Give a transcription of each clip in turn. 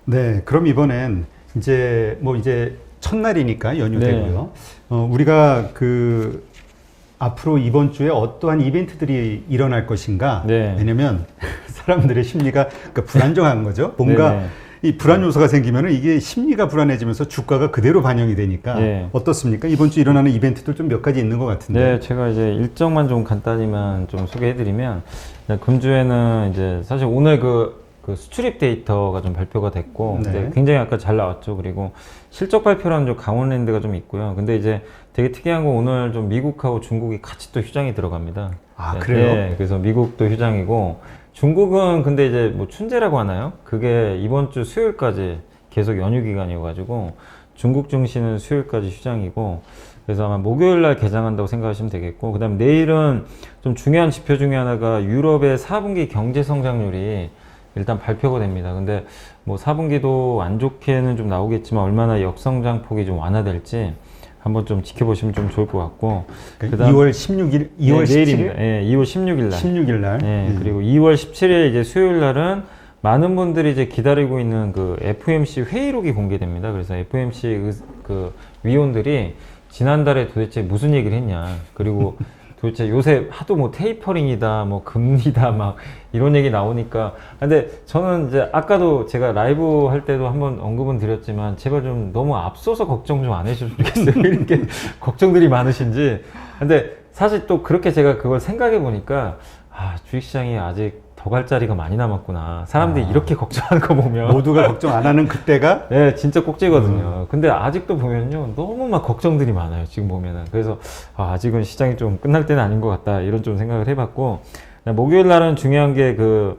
네, 그럼 이번엔 이제 첫날이니까 연휴되고요. 네. 우리가 앞으로 이번 주에 어떠한 이벤트들이 일어날 것인가? 네. 왜냐면 사람들의 심리가 그러니까 불안정한 거죠. 뭔가 네. 이 불안 요소가 생기면은 이게 심리가 불안해지면서 주가가 그대로 반영이 되니까 네. 어떻습니까? 이번 주 일어나는 이벤트들 좀 몇 가지 있는 것 같은데. 네, 제가 이제 일정만 좀 간단히만 좀 소개해드리면, 금주에는 이제 사실 오늘 그 수출입 데이터가 좀 발표가 됐고, 네. 근데 굉장히 아까 잘 나왔죠. 그리고 실적 발표라는 좀 강원랜드가 좀 있고요. 근데 이제 되게 특이한 건 오늘 좀 미국하고 중국이 같이 또 휴장이 들어갑니다. 아, 네, 그래요? 네, 그래서 미국도 휴장이고, 중국은 근데 이제 뭐 춘제라고 하나요? 그게 이번 주 수요일까지 계속 연휴 기간이어가지고 중국 증시는 수요일까지 휴장이고, 그래서 아마 목요일 날 개장한다고 생각하시면 되겠고, 그 다음에 내일은 좀 중요한 지표 중에 하나가 유럽의 4분기 경제 성장률이 일단 발표가 됩니다. 근데 뭐 4분기도 안 좋게는 좀 나오겠지만 얼마나 역성장 폭이 좀 완화될지 한번 좀 지켜보시면 좀 좋을 것 같고, 그러니까 2월 16일, 2월 네, 17일? 내일입니다. 예, 2월 16일 날. 16일 날. 네, 그리고 2월 17일 이제 수요일 날은 많은 분들이 이제 기다리고 있는 그 FOMC 회의록이 공개됩니다. 그래서 FOMC 그 위원들이 지난달에 도대체 무슨 얘기를 했냐. 그리고 도대체 요새 하도 뭐 테이퍼링이다, 뭐 금리다, 막 이런 얘기 나오니까. 근데 저는 이제 아까도 제가 라이브 할 때도 한번 언급은 드렸지만 제발 좀 너무 앞서서 걱정 좀 안 해주셨으면 좋겠어요. 이렇게 걱정들이 많으신지. 근데 사실 또 그렇게 제가 그걸 생각해 보니까 주식시장이 아직 더 갈 자리가 많이 남았구나. 사람들이 이렇게 걱정하는 거 보면 모두가 걱정 안 하는 그때가 네, 진짜 꼭지거든요. 근데 아직도 보면요, 너무 막 걱정들이 많아요. 지금 보면은. 그래서 아직은 시장이 좀 끝날 때는 아닌 것 같다. 이런 좀 생각을 해봤고, 목요일 날은 중요한 게 2월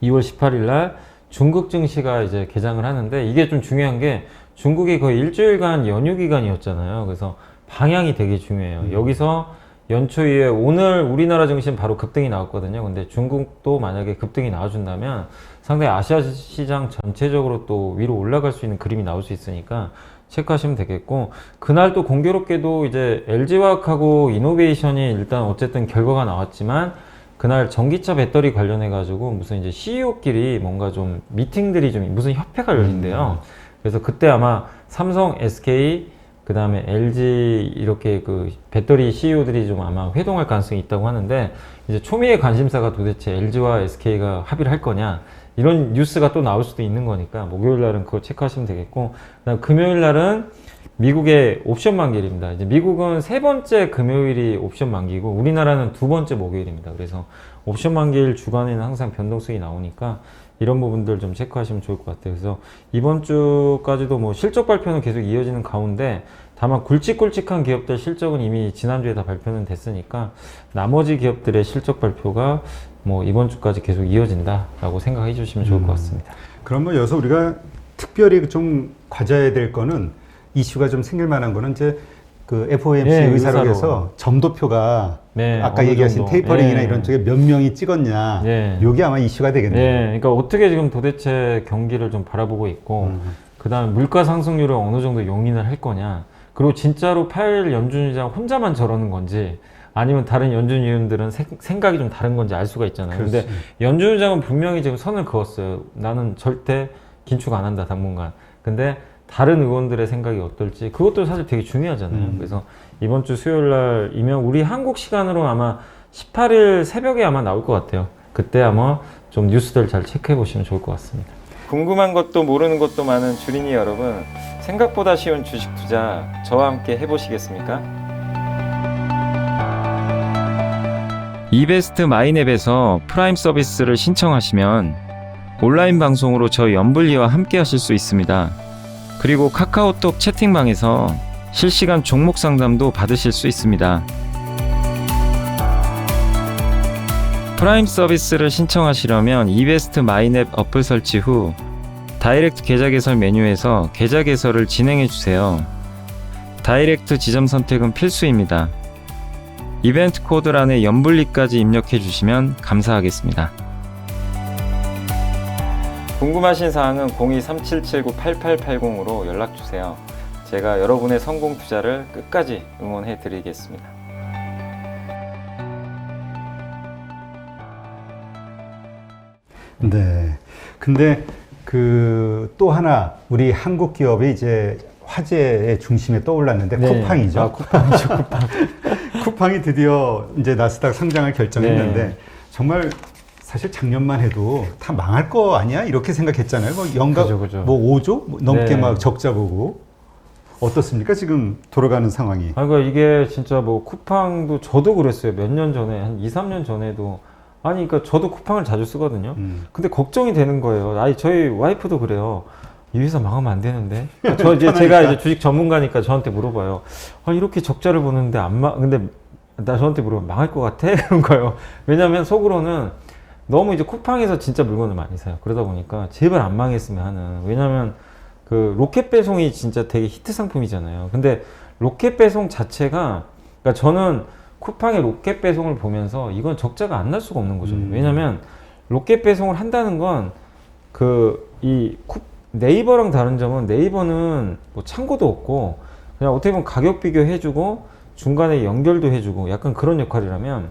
18일 날 중국 증시가 이제 개장을 하는데, 이게 좀 중요한 게 중국이 거의 일주일간 연휴 기간이었잖아요. 그래서 방향이 되게 중요해요. 여기서 연초 이후에 오늘 우리나라 증시는 바로 급등이 나왔거든요. 근데 중국도 만약에 급등이 나와준다면 상당히 아시아 시장 전체적으로 또 위로 올라갈 수 있는 그림이 나올 수 있으니까 체크하시면 되겠고, 그날 또 공교롭게도 이제 LG화학하고 이노베이션이 일단 어쨌든 결과가 나왔지만 그날 전기차 배터리 관련해 가지고 무슨 이제 CEO끼리 뭔가 좀 미팅들이 좀 무슨 협회가 열린대요. 그래서 그때 아마 삼성, SK 그 다음에 LG 이렇게 그 배터리 CEO들이 좀 아마 회동할 가능성이 있다고 하는데, 이제 초미의 관심사가 도대체 LG와 SK가 합의를 할 거냐, 이런 뉴스가 또 나올 수도 있는 거니까 목요일 날은 그거 체크하시면 되겠고, 그다음 금요일 날은 미국의 옵션 만기일입니다. 이제 미국은 세 번째 금요일이 옵션 만기고 우리나라는 두 번째 목요일입니다. 그래서 옵션 만기일 주간에는 항상 변동성이 나오니까 이런 부분들 좀 체크하시면 좋을 것 같아요. 그래서 이번 주까지도 뭐 실적 발표는 계속 이어지는 가운데, 다만 굵직굵직한 기업들 실적은 이미 지난주에 다 발표는 됐으니까 나머지 기업들의 실적 발표가 뭐 이번 주까지 계속 이어진다라고 생각해 주시면 좋을 것 같습니다. 그러면 여기서 우리가 특별히 좀 가져야 될 거는, 이슈가 좀 생길 만한 거는 이제 그 FOMC 네, 의사록에서 점도표가 네, 아까 어느 얘기하신 정도. 테이퍼링이나 네. 이런 쪽에 몇 명이 찍었냐, 네. 요게 아마 이슈가 되겠네요. 네, 그러니까 어떻게 지금 도대체 경기를 좀 바라보고 있고, 그 다음에 물가 상승률을 어느 정도 용인을 할 거냐, 그리고 진짜로 파웰 연준의장 혼자만 저러는 건지, 아니면 다른 연준 위원들은 생각이 좀 다른 건지 알 수가 있잖아요. 근데 연준 의장은 분명히 지금 선을 그었어요. 나는 절대 긴축 안 한다, 당분간. 근데 다른 의원들의 생각이 어떨지, 그것도 사실 되게 중요하잖아요. 그래서 이번 주 수요일 날이면 우리 한국 시간으로 아마 18일 새벽에 아마 나올 것 같아요. 그때 아마 좀 뉴스들 잘 체크해 보시면 좋을 것 같습니다. 궁금한 것도 모르는 것도 많은 주린이 여러분, 생각보다 쉬운 주식 투자 저와 함께 해보시겠습니까? 이베스트 마이앱에서 프라임 서비스를 신청하시면 온라인 방송으로 저희 연불리와 함께 하실 수 있습니다. 그리고 카카오톡 채팅방에서 실시간 종목 상담도 받으실 수 있습니다. 프라임 서비스를 신청하시려면 이베스트 마이앱 어플 설치 후 다이렉트 계좌 개설 메뉴에서 계좌 개설을 진행해 주세요. 다이렉트 지점 선택은 필수입니다. 이벤트 코드란에 연불리까지 입력해 주시면 감사하겠습니다. 궁금하신 사항은 02-3779-8880으로 연락 주세요. 제가 여러분의 성공 투자를 끝까지 응원해 드리겠습니다. 네. 근데 그 또 하나 우리 한국 기업이 이제 화제의 중심에 떠올랐는데 네. 쿠팡이죠. 아, 쿠팡이죠, 쿠팡. 쿠팡이 드디어 이제 나스닥 상장을 결정했는데 네. 정말 사실 작년만 해도 다 망할 거 아니야? 이렇게 생각했잖아요. 뭐 연간 그죠. 뭐 5조 뭐 넘게 네. 막 적자 보고 어떻습니까? 지금 돌아가는 상황이. 아, 그러니까 이게 진짜 뭐 쿠팡도 저도 그랬어요. 몇 년 전에, 한 2, 3년 전에도. 아니, 그러니까 저도 쿠팡을 자주 쓰거든요. 근데 걱정이 되는 거예요. 아니, 저희 와이프도 그래요. 이 회사 망하면 안 되는데. 그러니까 저 이제 제가 이제 주식 전문가니까 저한테 물어봐요. 아, 이렇게 적자를 보는데 근데 나 저한테 물어보면 망할 것 같아? 그런 거예요. 왜냐면 속으로는 너무 이제 쿠팡에서 진짜 물건을 많이 사요. 그러다 보니까 제발 안 망했으면 하는. 왜냐면 그 로켓 배송이 진짜 되게 히트 상품이잖아요. 근데 로켓 배송 자체가, 그러니까 저는 쿠팡의 로켓 배송을 보면서 이건 적자가 안 날 수가 없는 거죠. 왜냐면 로켓 배송을 한다는 건 네이버랑 다른 점은 네이버는 뭐 창고도 없고 그냥 어떻게 보면 가격 비교해주고 중간에 연결도 해주고 약간 그런 역할이라면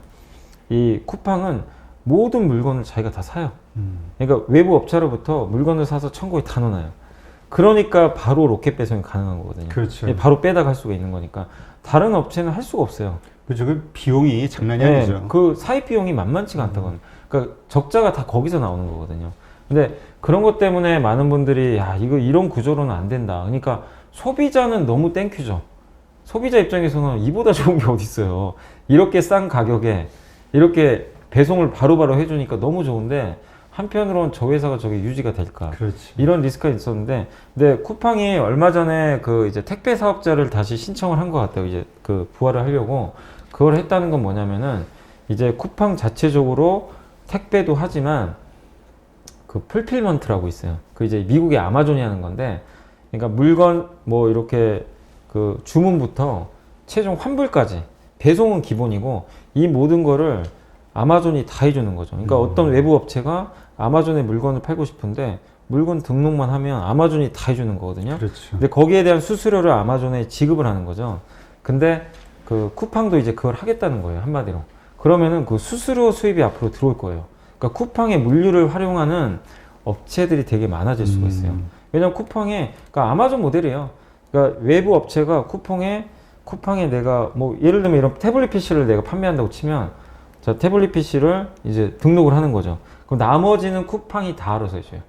이 쿠팡은 모든 물건을 자기가 다 사요. 그러니까 외부 업체로부터 물건을 사서 창고에 다 넣어놔요. 그러니까 바로 로켓 배송이 가능한 거거든요. 그렇죠. 바로 빼다 갈 수가 있는 거니까 다른 업체는 할 수가 없어요. 그렇죠. 그 비용이 장난이 아니죠. 그 사입 비용이 만만치가 않다고는. 그러니까 적자가 다 거기서 나오는 거거든요. 근데 그런 것 때문에 많은 분들이 야, 이거 이런 구조로는 안 된다. 그러니까 소비자는 너무 땡큐죠. 소비자 입장에서는 이보다 좋은 게 어디 있어요. 이렇게 싼 가격에 이렇게 배송을 바로바로 해주니까 너무 좋은데 한편으로는 저 회사가 저게 유지가 될까? 그렇지. 이런 리스크가 있었는데, 근데 쿠팡이 얼마 전에 그 이제 택배 사업자를 다시 신청을 한 것 같아요. 이제 그 부활을 하려고. 그걸 했다는 건 뭐냐면은 이제 쿠팡 자체적으로 택배도 하지만 그 풀필먼트라고 있어요. 그 이제 미국의 아마존이 하는 건데, 그러니까 물건 뭐 이렇게 그 주문부터 최종 환불까지 배송은 기본이고 이 모든 거를 아마존이 다 해주는 거죠. 그러니까 어떤 외부 업체가 아마존에 물건을 팔고 싶은데 물건 등록만 하면 아마존이 다 해주는 거거든요. 그렇죠. 근데 거기에 대한 수수료를 아마존에 지급을 하는 거죠. 근데 그 쿠팡도 이제 그걸 하겠다는 거예요. 한마디로. 그러면은 그 수수료 수입이 앞으로 들어올 거예요. 그러니까 쿠팡의 물류를 활용하는 업체들이 되게 많아질 수가 있어요. 왜냐면 쿠팡에, 그러니까 아마존 모델이에요. 그러니까 외부 업체가 쿠팡에 내가 뭐 예를 들면 이런 태블릿 PC를 내가 판매한다고 치면 자, 태블릿 PC를 이제 등록을 하는 거죠. 그럼 나머지는 쿠팡이 다 알아서 해줘요.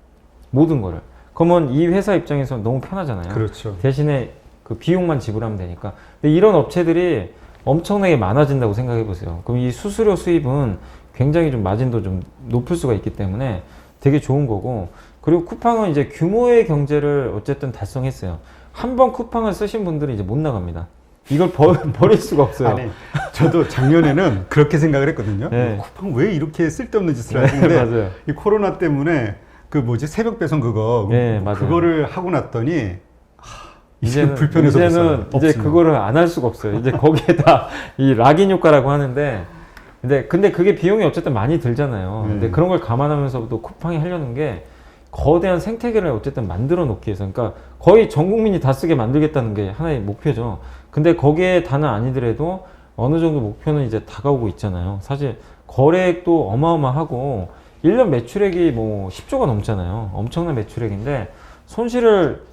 모든 거를. 그러면 이 회사 입장에서는 너무 편하잖아요. 그렇죠. 대신에 그 비용만 지불하면 되니까. 근데 이런 업체들이 엄청나게 많아진다고 생각해 보세요. 그럼 이 수수료 수입은 굉장히 좀 마진도 좀 높을 수가 있기 때문에 되게 좋은 거고. 그리고 쿠팡은 이제 규모의 경제를 어쨌든 달성했어요. 한 번 쿠팡을 쓰신 분들은 이제 못 나갑니다. 이걸 버릴 수가 없어요. 아니, 저도 작년에는 그렇게 생각을 했거든요. 네. 쿠팡 왜 이렇게 쓸데없는 짓을 네, 하는데 맞아요. 이 코로나 때문에 그 뭐지 새벽 배송 그거 네, 맞아요. 그거를 하고 났더니 이제는 불편해서 못 이제는 살아요. 이제 없으면. 그거를 안 할 수가 없어요. 이제 거기에다 이 락인 효과라고 하는데, 근데 그게 비용이 어쨌든 많이 들잖아요. 근데 그런 걸 감안하면서도 쿠팡이 하려는 게 거대한 생태계를 어쨌든 만들어 놓기 위해서, 그러니까 거의 전 국민이 다 쓰게 만들겠다는 게 하나의 목표죠. 근데 거기에 다는 아니더라도 어느 정도 목표는 이제 다가오고 있잖아요. 사실 거래액도 어마어마하고 1년 매출액이 뭐 10조가 넘잖아요. 엄청난 매출액인데 손실을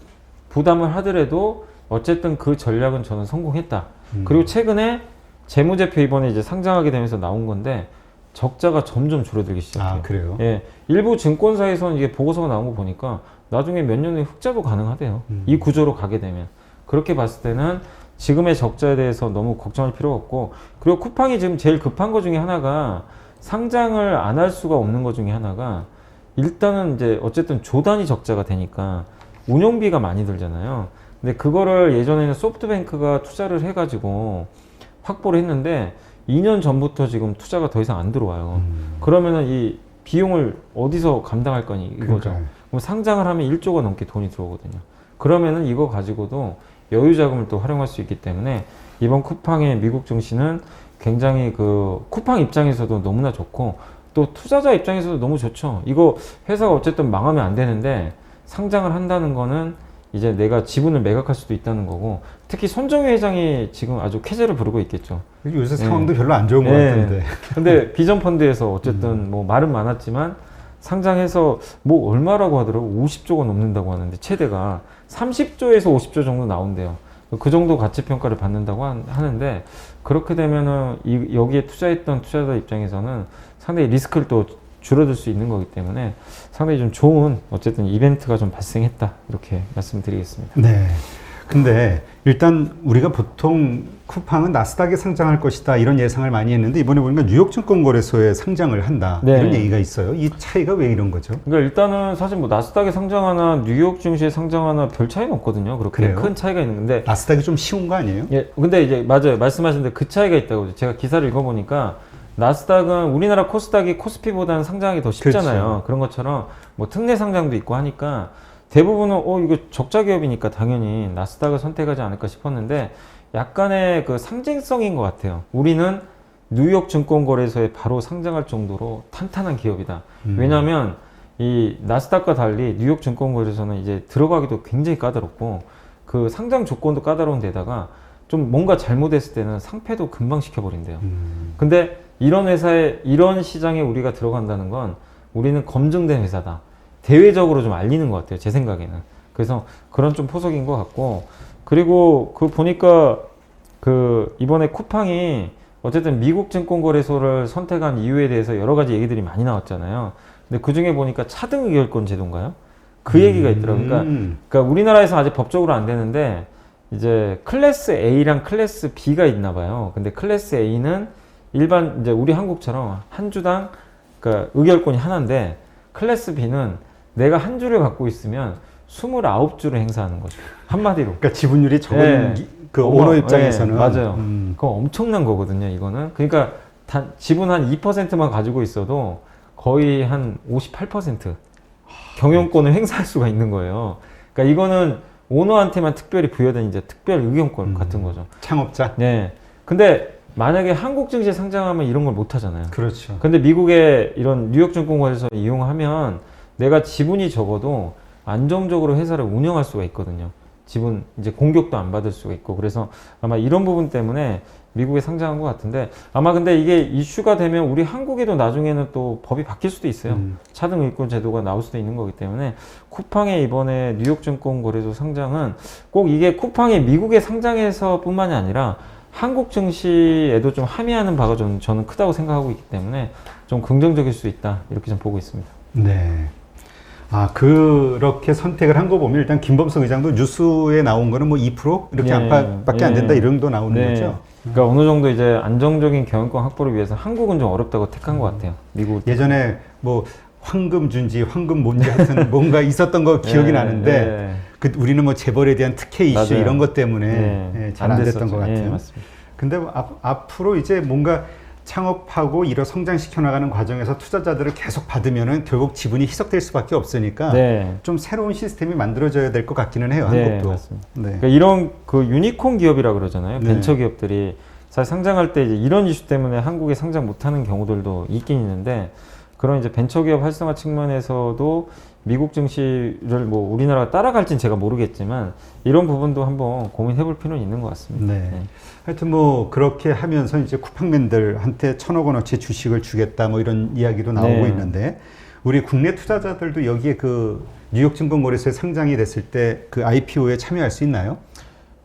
부담을 하더라도 어쨌든 그 전략은 저는 성공했다. 그리고 최근에 재무제표 이번에 이제 상장하게 되면서 나온 건데 적자가 점점 줄어들기 시작해요. 아, 그래요? 예, 일부 증권사에서는 이게 보고서가 나온 거 보니까 나중에 몇 년 후에 흑자도 가능하대요. 이 구조로 가게 되면. 그렇게 봤을 때는 지금의 적자에 대해서 너무 걱정할 필요가 없고, 그리고 쿠팡이 지금 제일 급한 것 중에 하나가 상장을 안 할 수가 없는 것 중에 하나가 일단은 이제 어쨌든 조단위 적자가 되니까 운영비가 많이 들잖아요. 근데 그거를 예전에는 소프트뱅크가 투자를 해가지고 확보를 했는데 2년 전부터 지금 투자가 더 이상 안 들어와요. 그러면은 이 비용을 어디서 감당할 거니 이거죠. 그러니까요. 그럼 상장을 하면 1조가 넘게 돈이 들어오거든요. 그러면은 이거 가지고도 여유 자금을 또 활용할 수 있기 때문에 이번 쿠팡의 미국 증시는 굉장히 그 쿠팡 입장에서도 너무나 좋고 또 투자자 입장에서도 너무 좋죠. 이거 회사가 어쨌든 망하면 안 되는데 상장을 한다는 거는 이제 내가 지분을 매각할 수도 있다는 거고, 특히 손정희 회장이 지금 아주 쾌재를 부르고 있겠죠. 요새 상황도 별로 안 좋은 것 같은데. 근데 비전 펀드에서 어쨌든 뭐 말은 많았지만 상장해서 뭐 얼마라고 하더라고 50조가 넘는다고 하는데 최대가 30조에서 50조 정도 나온대요. 그 정도 가치 평가를 받는다고 하는데 그렇게 되면은 여기에 투자했던 투자자 입장에서는 상당히 리스크를 또 줄어들 수 있는 거기 때문에 상당히 좀 좋은 어쨌든 이벤트가 좀 발생했다 이렇게 말씀드리겠습니다. 네. 근데 일단 우리가 보통 쿠팡은 나스닥에 상장할 것이다 이런 예상을 많이 했는데 이번에 보니까 뉴욕증권거래소에 상장을 한다 네. 이런 얘기가 있어요. 이 차이가 왜 이런 거죠? 그러니까 일단은 사실 뭐 나스닥에 상장하나 뉴욕 증시에 상장하나 별 차이는 없거든요. 그렇게 그래요? 큰 차이가 있는 건데 나스닥이 좀 쉬운 거 아니에요? 예, 근데 이제 맞아요. 말씀하신 대로 그 차이가 있다고 제가 기사를 읽어보니까 나스닥은 우리나라 코스닥이 코스피보다는 상장하기 더 쉽잖아요. 그렇죠. 그런 것처럼 뭐 특례 상장도 있고 하니까 대부분은 이거 적자 기업이니까 당연히 나스닥을 선택하지 않을까 싶었는데 약간의 그 상징성인 것 같아요. 우리는 뉴욕 증권거래소에 바로 상장할 정도로 탄탄한 기업이다. 왜냐하면 이 나스닥과 달리 뉴욕 증권거래소는 이제 들어가기도 굉장히 까다롭고 그 상장 조건도 까다로운 데다가 좀 뭔가 잘못했을 때는 상폐도 금방 시켜버린대요. 근데 이런 회사에 이런 시장에 우리가 들어간다는 건 우리는 검증된 회사다. 대외적으로 좀 알리는 것 같아요. 제 생각에는. 그래서 그런 좀 포석인 것 같고 그리고 그 보니까 그 이번에 쿠팡이 어쨌든 미국 증권거래소를 선택한 이유에 대해서 여러 가지 얘기들이 많이 나왔잖아요. 근데 그 중에 보니까 차등 의결권 제도인가요? 그 얘기가 있더라고요. 그러니까 우리나라에서 아직 법적으로 안 되는데 이제 클래스 A랑 클래스 B가 있나 봐요. 근데 클래스 A는 일반 이제 우리 한국처럼 한 주당 그러니까 의결권이 하나인데 클래스 B는 내가 한 주를 갖고 있으면 29주를 행사하는 거죠. 한마디로. 그러니까 지분율이 적은 네. 그 오너 입장에서는 네, 맞아요. 그거 엄청난 거거든요, 이거는. 그러니까 지분 한 2%만 가지고 있어도 거의 한 58% 경영권을 행사할 수가 있는 거예요. 그러니까 이거는 오너한테만 특별히 부여된 이제 특별 의견권 같은 거죠. 창업자. 네. 근데 만약에 한국 증시에 상장하면 이런 걸 못 하잖아요. 그렇죠. 근데 미국의 이런 뉴욕 증권거래소 이용하면 내가 지분이 적어도 안정적으로 회사를 운영할 수가 있거든요. 지분 이제 공격도 안 받을 수가 있고 그래서 아마 이런 부분 때문에 미국에 상장한 것 같은데 아마 근데 이게 이슈가 되면 우리 한국에도 나중에는 또 법이 바뀔 수도 있어요. 차등 의결권 제도가 나올 수도 있는 거기 때문에 쿠팡의 이번에 뉴욕 증권거래소 상장은 꼭 이게 쿠팡이 미국에 상장해서 뿐만이 아니라 한국 증시에도 좀 함의하는 바가 저는 크다고 생각하고 있기 때문에 좀 긍정적일 수 있다 이렇게 좀 보고 있습니다. 네. 아, 그렇게 선택을 한 거 보면 일단 김범석 의장도 뉴스에 나온 거는 뭐 2% 이렇게 예, 안팎밖에 안 된다 예. 이런 정도 나오는 네. 거죠. 그러니까 어느 정도 이제 안정적인 경영권 확보를 위해서 한국은 좀 어렵다고 택한 것 같아요. 미국 예전에 뭐 황금 준지, 황금 뭔지 하여튼 뭔가 있었던 거 기억이 나는데 그 우리는 뭐 재벌에 대한 특혜 이슈 맞아요. 이런 것 때문에 잘 안 됐던 것 같아요. 맞습니다. 근데 뭐 앞으로 이제 뭔가 창업하고 이런 성장시켜 나가는 과정에서 투자자들을 계속 받으면은 결국 지분이 희석될 수밖에 없으니까 좀 새로운 시스템이 만들어져야 될 것 같기는 해요. 한국도. 맞습니다. 네. 그러니까 이런 그 유니콘 기업이라 그러잖아요. 네. 벤처 기업들이 사실 상장할 때 이제 이런 이슈 때문에 한국에 상장 못하는 경우들도 있긴 있는데 그런 이제 벤처 기업 활성화 측면에서도 미국 증시를 뭐 우리나라가 따라갈지는 제가 모르겠지만 이런 부분도 한번 고민해 볼 필요는 있는 것 같습니다. 네. 하여튼 뭐 그렇게 하면서 이제 쿠팡맨들한테 1,000억 원어치 주식을 주겠다 뭐 이런 이야기도 나오고 있는데 우리 국내 투자자들도 여기에 그 뉴욕 증권거래소에 상장이 됐을 때 그 IPO에 참여할 수 있나요?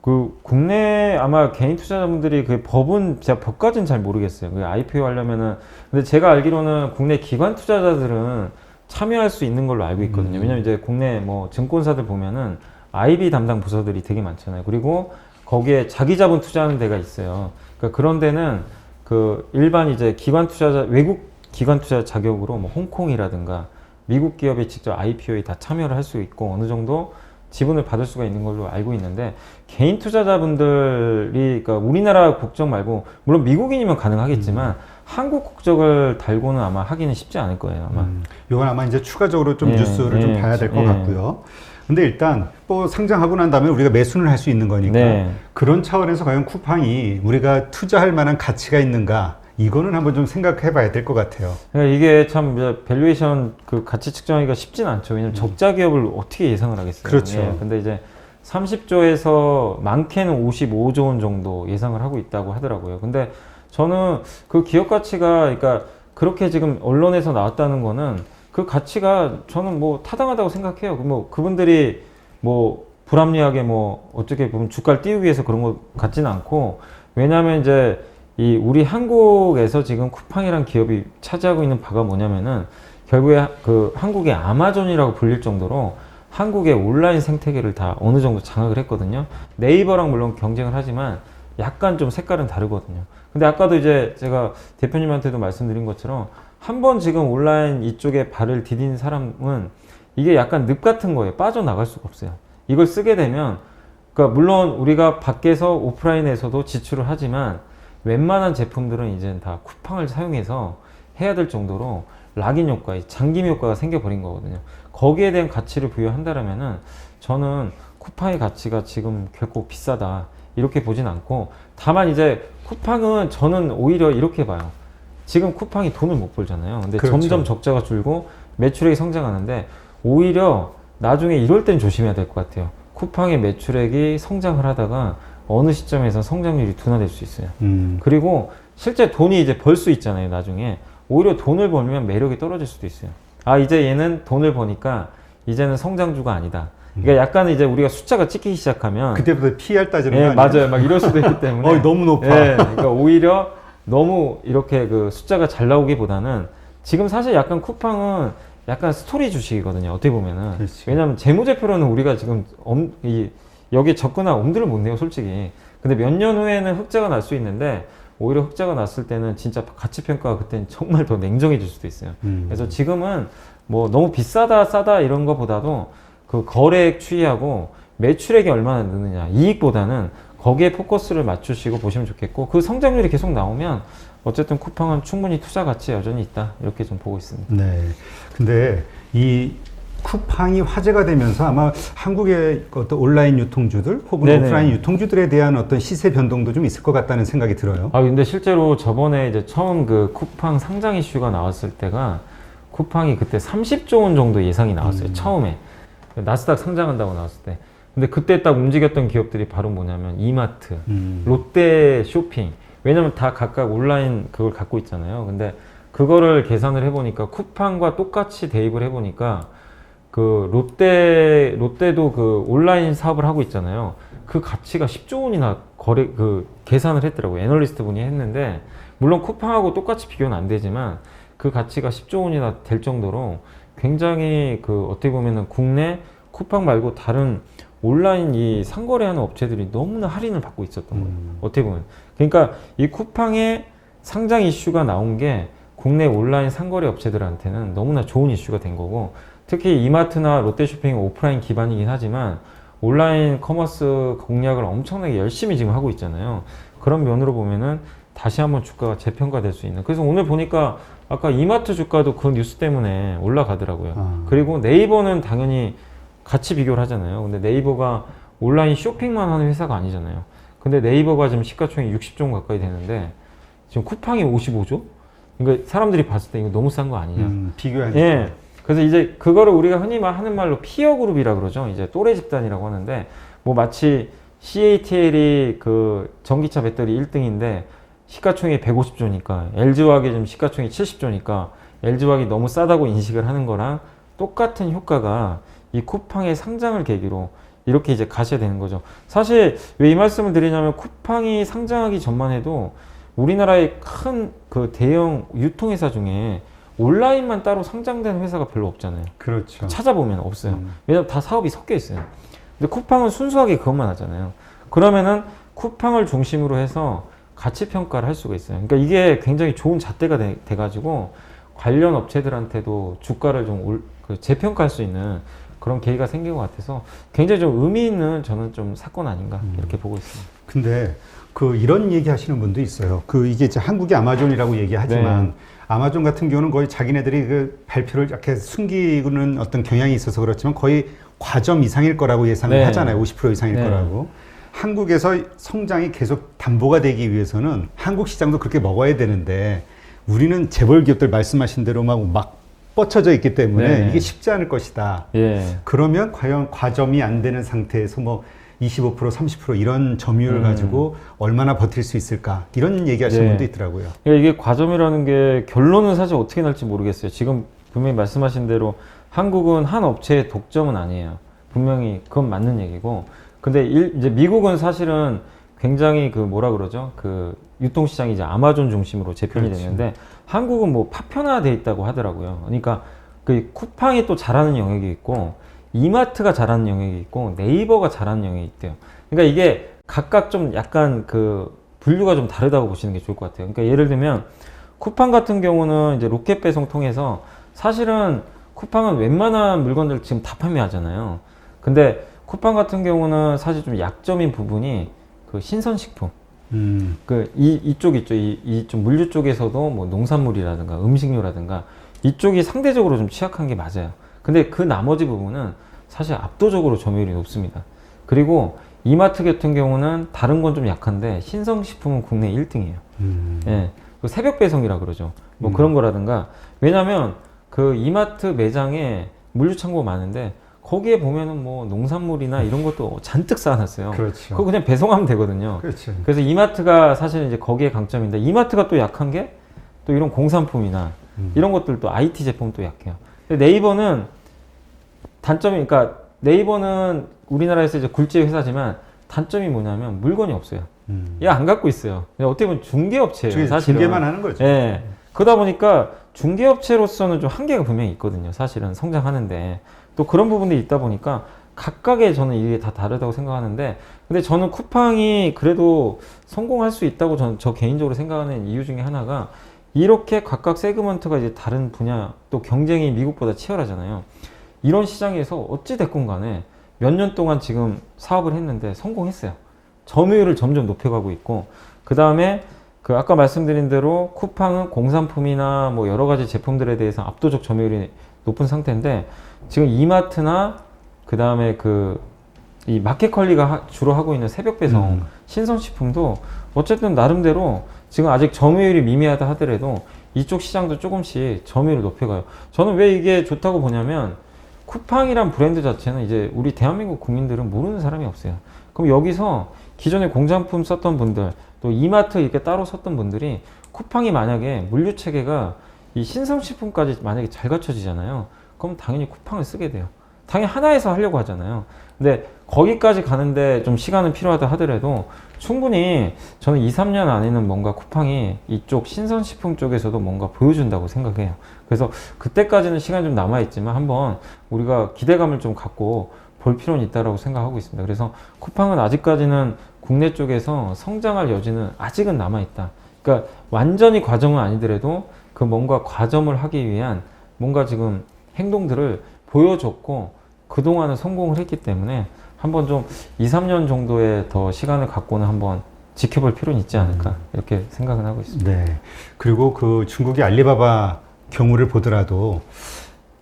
그 국내 아마 개인 투자자분들이 그 법은 제가 법까지는 잘 모르겠어요. 그 IPO 하려면은 근데 제가 알기로는 국내 기관 투자자들은 참여할 수 있는 걸로 알고 있거든요. 왜냐면 이제 국내 뭐 증권사들 보면은 IB 담당 부서들이 되게 많잖아요. 그리고 거기에 자기 자본 투자하는 데가 있어요. 그러니까 그런 데는 그 일반 이제 기관 투자자 외국 기관 투자 자격으로 뭐 홍콩이라든가 미국 기업이 직접 IPO에 다 참여를 할 수 있고 어느 정도 지분을 받을 수가 있는 걸로 알고 있는데 개인 투자자분들이 그러니까 우리나라 국적 말고 물론 미국인이면 가능하겠지만 한국 국적을 달고는 아마 하기는 쉽지 않을 거예요. 아마. 이건 아마 이제 추가적으로 좀 뉴스를 좀 봐야 될 것 같고요. 근데 일단 뭐 상장하고 난 다음에 우리가 매수는 할 수 있는 거니까 그런 차원에서 과연 쿠팡이 우리가 투자할 만한 가치가 있는가 이거는 한번 좀 생각해 봐야 될 것 같아요. 그러니까 이게 참 밸류에이션 그 가치 측정하기가 쉽진 않죠. 왜냐면 적자 기업을 어떻게 예상을 하겠어요. 그렇죠. 근데 이제 30조에서 많게는 55조 원 정도 예상을 하고 있다고 하더라고요. 근데 저는 그 기업 가치가 그러니까 그렇게 지금 언론에서 나왔다는 거는 그 가치가 저는 뭐 타당하다고 생각해요. 뭐 그분들이 뭐 불합리하게 뭐 어떻게 보면 주가를 띄우기 위해서 그런 것 같지는 않고, 왜냐하면 이제 이 우리 한국에서 지금 쿠팡이란 기업이 차지하고 있는 바가 뭐냐면은 결국에 그 한국의 아마존이라고 불릴 정도로 한국의 온라인 생태계를 다 어느 정도 장악을 했거든요. 네이버랑 물론 경쟁을 하지만 약간 좀 색깔은 다르거든요. 근데 아까도 이제 제가 대표님한테도 말씀드린 것처럼 한번 지금 온라인 이쪽에 발을 디딘 사람은 이게 약간 늪 같은 거예요. 빠져나갈 수가 없어요. 이걸 쓰게 되면, 그러니까 물론 우리가 밖에서 오프라인에서도 지출을 하지만 웬만한 제품들은 이제 다 쿠팡을 사용해서 해야 될 정도로 락인 효과, 잠김 효과가 생겨버린 거거든요. 거기에 대한 가치를 부여한다면은 저는 쿠팡의 가치가 지금 결코 비싸다 이렇게 보진 않고, 다만 이제 쿠팡은 저는 오히려 이렇게 봐요. 지금 쿠팡이 돈을 못 벌잖아요. 근데 그렇죠. 점점 적자가 줄고 매출액이 성장하는데, 오히려 나중에 이럴 땐 조심해야 될 것 같아요. 쿠팡의 매출액이 성장을 하다가 어느 시점에서 성장률이 둔화될 수 있어요. 그리고 실제 돈이 이제 벌 수 있잖아요. 나중에 오히려 돈을 벌면 매력이 떨어질 수도 있어요. 아, 이제 얘는 돈을 버니까 이제는 성장주가 아니다. 그러니까 약간 이제 우리가 숫자가 찍히기 시작하면 그때부터 PR 따지는 예, 거 아니에요? 맞아요. 막 이럴 수도 있기 때문에 너무 높아. 예, 그러니까 오히려 너무 이렇게 그 숫자가 잘 나오기보다는 지금 사실 약간 쿠팡은 약간 스토리 주식이거든요. 어떻게 보면은. 그렇지. 왜냐면 재무제표로는 우리가 지금 여기에 접근할 엄두를 못 내요, 솔직히. 근데 몇 년 후에는 흑자가 날 수 있는데, 오히려 흑자가 났을 때는 진짜 가치평가가 그때는 정말 더 냉정해질 수도 있어요. 그래서 지금은 뭐 너무 비싸다 싸다 이런 거보다도 그 거래액 추이하고 매출액이 얼마나 느느냐, 이익보다는 거기에 포커스를 맞추시고 보시면 좋겠고, 그 성장률이 계속 나오면 어쨌든 쿠팡은 충분히 투자 가치 여전히 있다, 이렇게 좀 보고 있습니다. 네. 근데 이 쿠팡이 화제가 되면서 아마 한국의 어떤 온라인 유통주들 혹은 네네. 오프라인 유통주들에 대한 어떤 시세 변동도 좀 있을 것 같다는 생각이 들어요. 아, 근데 실제로 저번에 이제 처음 그 쿠팡 상장 이슈가 나왔을 때가 쿠팡이 그때 30조 원 정도 예상이 나왔어요. 처음에. 나스닥 상장한다고 나왔을 때. 근데 그때 딱 움직였던 기업들이 바로 뭐냐면 이마트, 롯데 쇼핑. 왜냐면 다 각각 온라인 그걸 갖고 있잖아요. 근데 그거를 계산을 해보니까 쿠팡과 똑같이 대입을 해보니까 그 롯데도 그 온라인 사업을 하고 있잖아요. 그 가치가 10조 원이나 계산을 했더라고요. 애널리스트 분이 했는데, 물론 쿠팡하고 똑같이 비교는 안 되지만 그 가치가 10조 원이나 될 정도로 굉장히 그 어떻게 보면은 국내 쿠팡 말고 다른 온라인 이 상거래하는 업체들이 너무나 할인을 받고 있었던 거예요. 어떻게 보면. 그러니까 이 쿠팡의 상장 이슈가 나온 게 국내 온라인 상거래 업체들한테는 너무나 좋은 이슈가 된 거고, 특히 이마트나 롯데쇼핑은 오프라인 기반이긴 하지만 온라인 커머스 공략을 엄청나게 열심히 지금 하고 있잖아요. 그런 면으로 보면은 다시 한번 주가가 재평가될 수 있는. 그래서 오늘 보니까 아까 이마트 주가도 그 뉴스 때문에 올라가더라고요. 그리고 네이버는 당연히 같이 비교를 하잖아요. 근데 네이버가 온라인 쇼핑만 하는 회사가 아니잖아요. 근데 네이버가 지금 시가총액이 60조 가까이 되는데 지금 쿠팡이 55조? 그러니까 사람들이 봤을 때 이거 너무 싼 거 아니냐. 비교하니까. 예. 그래서 이제 그거를 우리가 흔히 하는 말로 피어 그룹이라 그러죠. 이제 또래 집단이라고 하는데, 뭐 마치 CATL이 그 전기차 배터리 1등인데 시가총액이 150조니까 LG화학이 지금 시가총액이 70조니까 LG화학이 너무 싸다고 인식을 하는 거랑 똑같은 효과가 이 쿠팡의 상장을 계기로 이렇게 이제 가셔야 되는 거죠. 사실 왜 이 말씀을 드리냐면, 쿠팡이 상장하기 전만 해도 우리나라의 큰 그 대형 유통회사 중에 온라인만 따로 상장된 회사가 별로 없잖아요. 그렇죠. 찾아보면 없어요. 왜냐면 다 사업이 섞여 있어요. 근데 쿠팡은 순수하게 그것만 하잖아요. 그러면은 쿠팡을 중심으로 해서 가치 평가를 할 수가 있어요. 그러니까 이게 굉장히 좋은 잣대가 돼가지고 관련 업체들한테도 주가를 좀 재평가할 수 있는 그런 계기가 생긴 것 같아서 굉장히 좀 의미 있는, 저는 좀 사건 아닌가 이렇게 보고 있습니다. 근데 그 이런 얘기 하시는 분도 있어요. 그 이게 이제 한국의 아마존이라고 얘기하지만 네. 아마존 같은 경우는 거의 자기네들이 그 발표를 이렇게 숨기는 어떤 경향이 있어서 그렇지만 거의 과점 이상일 거라고 예상을 네. 하잖아요. 50% 이상일 네. 거라고. 한국에서 성장이 계속 담보가 되기 위해서는 한국 시장도 그렇게 먹어야 되는데 우리는 재벌 기업들 말씀하신 대로 막 뻗쳐져 있기 때문에 네. 이게 쉽지 않을 것이다. 예. 그러면 과연 과점이 안 되는 상태에서 뭐 25%, 30% 이런 점유율을 가지고 얼마나 버틸 수 있을까, 이런 얘기 하시는 네. 분도 있더라고요. 그러니까 이게 과점이라는 게 결론은 사실 어떻게 날지 모르겠어요. 지금 분명히 말씀하신 대로 한국은 한 업체의 독점은 아니에요. 분명히 그건 맞는 얘기고. 근데 이제 미국은 사실은 굉장히 그 뭐라 그러죠? 그 유통시장이 이제 아마존 중심으로 재편이 그렇지. 됐는데 한국은 뭐 파편화돼 있다고 하더라고요. 그러니까 그 쿠팡이 또 잘하는 영역이 있고 이마트가 잘하는 영역이 있고 네이버가 잘하는 영역이 있대요. 그러니까 이게 각각 좀 약간 그 분류가 좀 다르다고 보시는 게 좋을 것 같아요. 그러니까 예를 들면 쿠팡 같은 경우는 이제 로켓 배송 통해서 사실은 쿠팡은 웬만한 물건들 지금 다 판매하잖아요. 근데 쿠팡 같은 경우는 사실 좀 약점인 부분이 그 신선식품. 이쪽 있죠. 이 좀 물류 쪽에서도 뭐 농산물이라든가 음식료라든가 이쪽이 상대적으로 좀 취약한 게 맞아요. 근데 그 나머지 부분은 사실 압도적으로 점유율이 높습니다. 그리고 이마트 같은 경우는 다른 건 좀 약한데 신선식품은 국내 1등이에요. 예. 그 새벽 배송이라 그러죠. 뭐 그런 거라든가. 왜냐면 그 이마트 매장에 물류 창고가 많은데 거기에 보면은 뭐 농산물이나 이런 것도 잔뜩 쌓아놨어요. 그렇죠. 그거 그냥 배송하면 되거든요. 그렇죠. 그래서 이마트가 사실 이제 거기에 강점인데 이마트가 또 약한 게 또 이런 공산품이나 이런 것들도 IT 제품도 약해요. 근데 네이버는 단점이, 그러니까 네이버는 우리나라에서 이제 굴지 회사지만 단점이 뭐냐면 물건이 없어요. 얘 안 갖고 있어요. 어떻게 보면 중개업체예요. 사실은. 중개만 하는 거죠. 예. 그러다 보니까 중개업체로서는 좀 한계가 분명히 있거든요. 사실은 성장하는데 또 그런 부분들이 있다 보니까 각각의 저는 이게 다 다르다고 생각하는데, 근데 저는 쿠팡이 그래도 성공할 수 있다고 저 개인적으로 생각하는 이유 중에 하나가 이렇게 각각 세그먼트가 이제 다른 분야 또 경쟁이 미국보다 치열하잖아요. 이런 시장에서 어찌 됐건 간에 몇 년 동안 지금 사업을 했는데 성공했어요. 점유율을 점점 높여가고 있고, 그 다음에 그 아까 말씀드린 대로 쿠팡은 공산품이나 뭐 여러 가지 제품들에 대해서 압도적 점유율이 높은 상태인데, 지금 이마트나 그 다음에 이 마켓컬리가 주로 하고 있는 새벽 배송 신선식품도 어쨌든 나름대로 지금 아직 점유율이 미미하다 하더라도 이쪽 시장도 조금씩 점유율을 높여가요. 저는 왜 이게 좋다고 보냐면 쿠팡이란 브랜드 자체는 이제 우리 대한민국 국민들은 모르는 사람이 없어요. 그럼 여기서 기존에 공산품 썼던 분들, 또 이마트 이렇게 따로 썼던 분들이 쿠팡이 만약에 물류 체계가 이 신선식품까지 만약에 잘 갖춰지잖아요. 그럼 당연히 쿠팡을 쓰게 돼요. 당연히 하나에서 하려고 하잖아요. 근데 거기까지 가는데 좀 시간은 필요하다 하더라도 충분히 저는 2, 3년 안에는 뭔가 쿠팡이 이쪽 신선식품 쪽에서도 뭔가 보여준다고 생각해요. 그래서 그때까지는 시간이 좀 남아있지만 한번 우리가 기대감을 좀 갖고 볼 필요는 있다고 생각하고 있습니다. 그래서 쿠팡은 아직까지는 국내 쪽에서 성장할 여지는 아직은 남아있다. 그러니까 완전히 과정은 아니더라도 그 뭔가 과점을 하기 위한 뭔가 지금 행동들을 보여줬고 그동안은 성공을 했기 때문에 한번 좀 2, 3년 정도의 더 시간을 갖고는 한번 지켜볼 필요는 있지 않을까 이렇게 생각은 하고 있습니다. 네. 그리고 그 중국의 알리바바 경우를 보더라도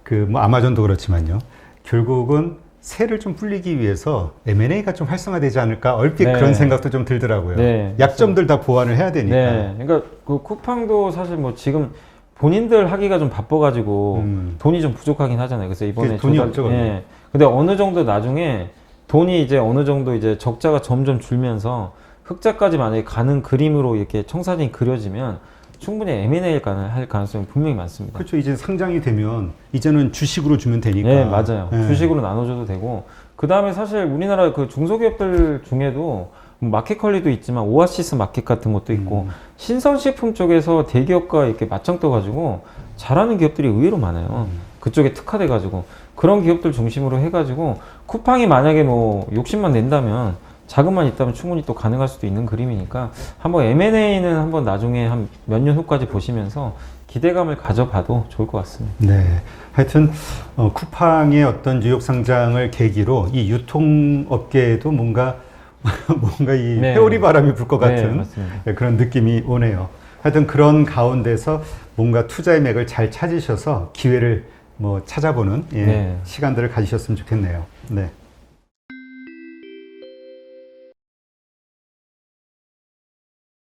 그 뭐 아마존도 그렇지만요. 결국은 세를 좀 불리기 위해서 M&A가 좀 활성화되지 않을까 얼핏 네. 그런 생각도 좀 들더라고요. 네. 약점들 다 보완을 해야 되니까. 네. 그러니까 그 쿠팡도 사실 뭐 지금 본인들 하기가 좀 바빠가지고 돈이 좀 부족하긴 하잖아요. 그래서 이번에 돈이 없죠. 예. 근데 어느 정도 나중에 돈이 이제 어느 정도 이제 적자가 점점 줄면서 흑자까지 만약에 가는 그림으로 이렇게 청사진이 그려지면 충분히 M&A 할 가능성이 분명히 많습니다. 그렇죠. 이제 상장이 되면 이제는 주식으로 주면 되니까. 네, 맞아요. 네. 주식으로 나눠줘도 되고, 그 다음에 사실 우리나라 그 중소기업들 중에도 마켓컬리도 있지만 오아시스 마켓 같은 것도 있고 신선식품 쪽에서 대기업과 이렇게 맞짱 떠가지고 잘하는 기업들이 의외로 많아요. 그쪽에 특화돼가지고 그런 기업들 중심으로 해가지고 쿠팡이 만약에 뭐 욕심만 낸다면 자금만 있다면 충분히 또 가능할 수도 있는 그림이니까 한번 M&A는 한번 나중에 한 몇 년 후까지 보시면서 기대감을 가져봐도 좋을 것 같습니다. 네. 하여튼 쿠팡의 어떤 뉴욕 상장을 계기로 이 유통업계에도 뭔가 이 네. 회오리 바람이 불 것 네, 같은 맞습니다. 그런 느낌이 오네요. 하여튼 그런 가운데서 뭔가 투자의 맥을 잘 찾으셔서 기회를 뭐 찾아보는 네. 시간들을 가지셨으면 좋겠네요. 네.